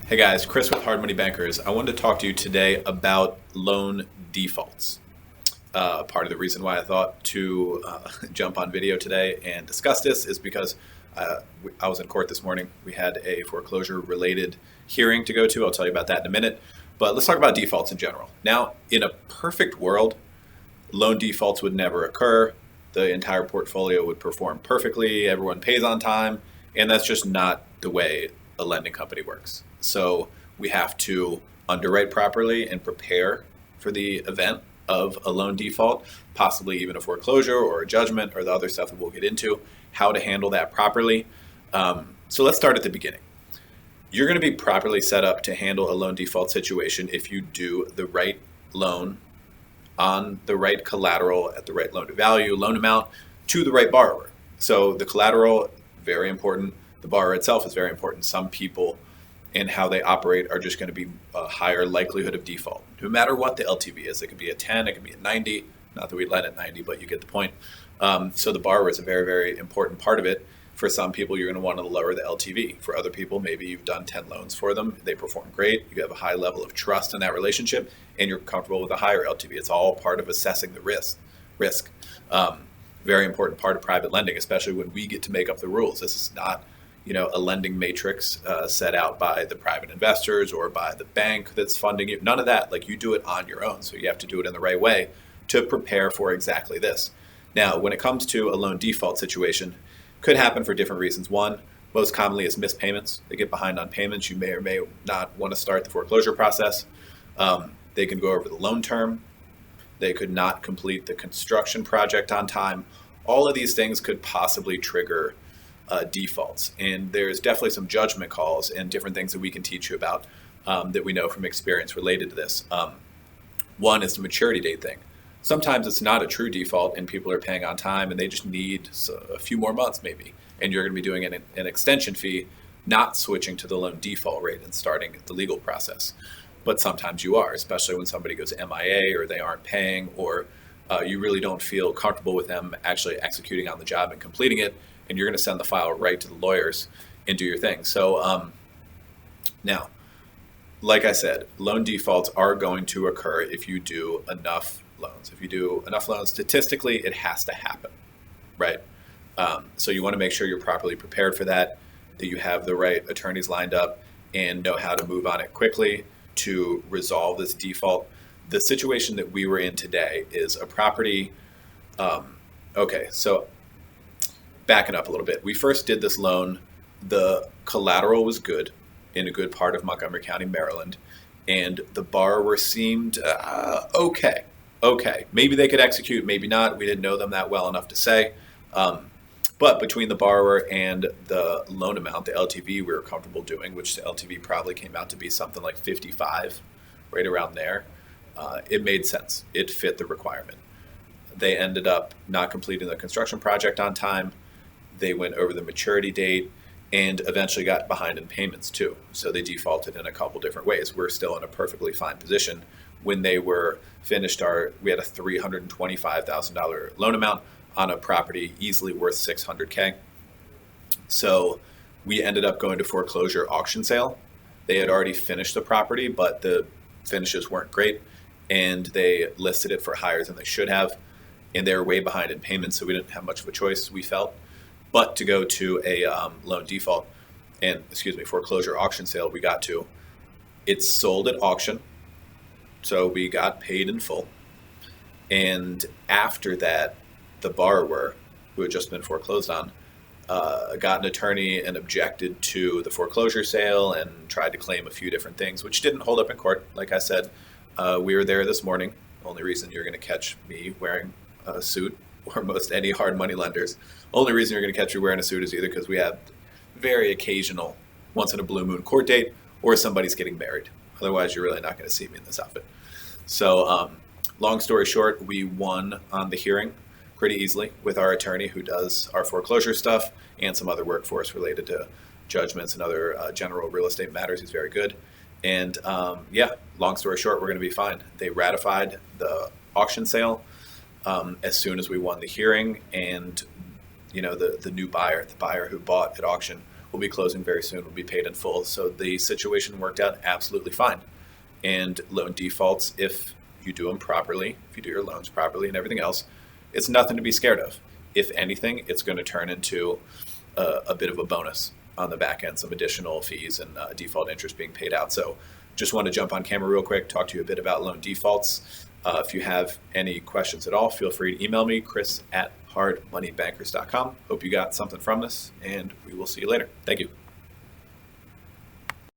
Hey guys, Chris with Hard Money Bankers. I wanted to talk to you today about loan defaults. Part of the reason why I thought to jump on video today and discuss this is because I was in court this morning. We had a foreclosure related hearing to go to. I'll tell you about that in a minute. But let's talk about defaults in general. Now, in a perfect world, loan defaults would never occur. The entire portfolio would perform perfectly. Everyone pays on time. And that's just not the way a lending company works. So we have to underwrite properly and prepare for the event of a loan default, possibly even a foreclosure or a judgment or the other stuff that we'll get into, how to handle that properly. So let's start at the beginning. You're going to be properly set up to handle a loan default situation if you do the right loan on the right collateral at the right loan to value, loan amount to the right borrower. So the collateral, very important. The borrower itself is very important. Some people and how they operate are just going to be a higher likelihood of default. No matter what the LTV is, it could be a 10, it could be a 90. Not that we lend at 90, but you get the point. So the borrower is a very, very important part of it. For some people, you're going to want to lower the LTV. For other people, maybe you've done 10 loans for them. They perform great. You have a high level of trust in that relationship, and you're comfortable with a higher LTV. It's all part of assessing the risk. Very important part of private lending, especially when we get to make up the rules. This is not a lending matrix set out by the private investors or by the bank that's funding you. None of that. Like, you do it on your own. So you have to do it in the right way to prepare for exactly this. Now, when it comes to a loan default situation, could happen for different reasons. One, most commonly is missed payments. They get behind on payments. You may or may not want to start the foreclosure process. They can go over the loan term. They could not complete the construction project on time. All of these things could possibly trigger defaults. And there's definitely some judgment calls and different things that we can teach you about that we know from experience related to this. One is the maturity date thing. Sometimes it's not a true default and people are paying on time and they just need a few more months maybe. And you're going to be doing an extension fee, not switching to the loan default rate and starting the legal process. But sometimes you are, especially when somebody goes MIA or they aren't paying, or you really don't feel comfortable with them actually executing on the job and completing it. And you're going to send the file right to the lawyers and do your thing. So now, like I said, loan defaults are going to occur if you do enough loans. If you do enough loans, statistically, it has to happen, right? So you want to make sure you're properly prepared for that you have the right attorneys lined up and know how to move on it quickly to resolve this default. The situation that we were in today is a property. So backing up a little bit, we first did this loan. The collateral was good in a good part of Montgomery County, Maryland, and the borrower seemed okay. Maybe they could execute, maybe not. We didn't know them that well enough to say. But between the borrower and the loan amount, the LTV we were comfortable doing, which the LTV probably came out to be something like 55, right around there, it made sense. It fit the requirement. They ended up not completing the construction project on time. They went over the maturity date and eventually got behind in payments too. So they defaulted in a couple different ways. We're still in a perfectly fine position. When they were finished, we had a $325,000 loan amount on a property easily worth $600K. So we ended up going to foreclosure auction sale. They had already finished the property, but the finishes weren't great, and they listed it for higher than they should have, and they were way behind in payments, so we didn't have much of a choice, we felt, but to go to a loan default and foreclosure auction sale. We got to, it's sold at auction, so we got paid in full. And after that, the borrower, who had just been foreclosed on, got an attorney and objected to the foreclosure sale and tried to claim a few different things, which didn't hold up in court. Like I said, we were there this morning. Only reason you're going to catch me wearing a suit, or most any hard money lenders, only reason you're going to catch me wearing a suit is either because we have very occasional, once in a blue moon court date, or somebody's getting married. Otherwise, you're really not going to see me in this outfit. So long story short, we won on the hearing pretty easily with our attorney who does our foreclosure stuff and some other workforce related to judgments and other general real estate matters. He's very good. And long story short, we're going to be fine. They ratified the auction sale as soon as we won the hearing. And, the new buyer, the buyer who bought at auction, will be closing very soon, will be paid in full. So the situation worked out absolutely fine. And loan defaults, if you do them properly, if you do your loans properly and everything else, it's nothing to be scared of. If anything, it's going to turn into a bit of a bonus on the back end, some additional fees and default interest being paid out. So just want to jump on camera real quick, talk to you a bit about loan defaults. If you have any questions at all, feel free to email me, Chris@hardmoneybankers.com. Hope you got something from this, and we will see you later. Thank you.